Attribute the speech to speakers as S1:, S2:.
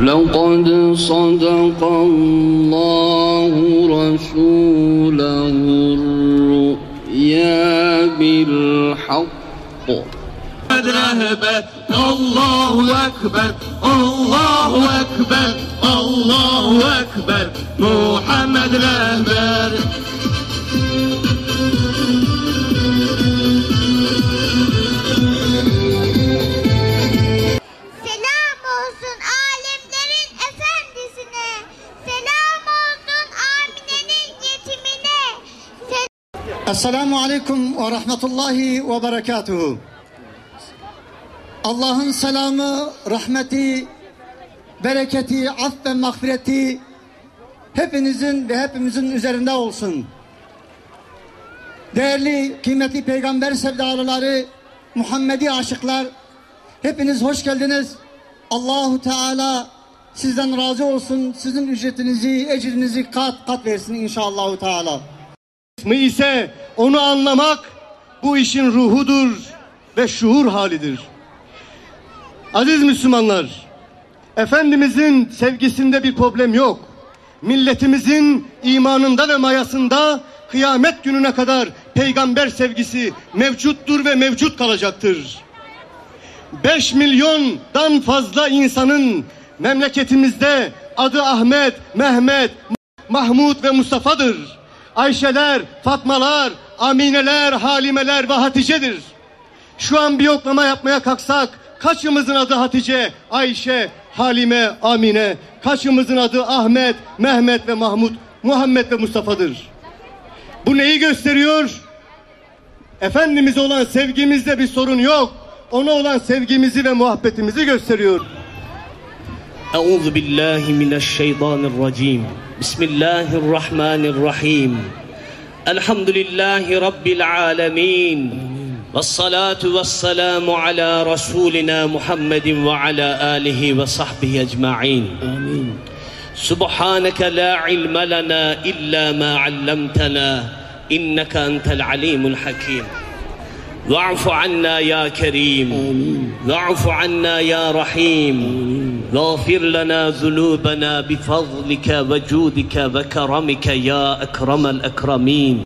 S1: لقد صدق الله رسوله الرؤيا بالحق.
S2: رهبت الله أكبر الله أكبر الله أكبر محمد رهبر.
S3: Selam olsun alemlerin efendisine, selam olsun Amine'nin yetimine.
S4: Esselamu Aleyküm ve Rahmetullahi ve Berekatuhu. Allah'ın selamı, rahmeti, bereketi, aff ve mağfireti hepinizin ve hepimizin üzerinde olsun. Değerli, kıymetli peygamber sevdalıları, Muhammedi aşıklar, hepiniz hoş geldiniz. Allahu Teala sizden razı olsun. Sizin ücretinizi, ecrinizi kat kat versin inşallah Teala.
S5: ise onu anlamak bu işin ruhudur ve şuur halidir. Aziz Müslümanlar, Efendimizin sevgisinde bir problem yok. Milletimizin imanında ve mayasında kıyamet gününe kadar peygamber sevgisi mevcuttur ve mevcut kalacaktır. 5 milyondan fazla insanın memleketimizde adı Ahmet, Mehmet, Mahmud ve Mustafa'dır. Ayşeler, Fatmalar, Amineler, Halimeler ve Hatice'dir. Şu an bir yoklama yapmaya kalksak kaçımızın adı Hatice, Ayşe, Halime, Amine, kaçımızın adı Ahmet, Mehmet ve Mahmud, Muhammed ve Mustafa'dır. Bu neyi gösteriyor? Efendimiz'e olan sevgimizde bir sorun yok. Ona olan sevgimizi ve muhabbetimizi gösteriyor.
S6: Euzu billahi mineşşeytanirracim. Bismillahirrahmanirrahim. Elhamdülillahi rabbil alamin. Vessalatu vesselamu ala rasulina Muhammedin ve ala alihi ve sahbihi ecmaîn. Amin. Subhaneke la ilme lena illa ma allamtana inneke entel alimul hakim. Ve'fu anna ya kerim. Ve'fu anna ya rahim. Veğfir lana zulubana bifadlike ve cudike ve keramike ya ekremel ekremin.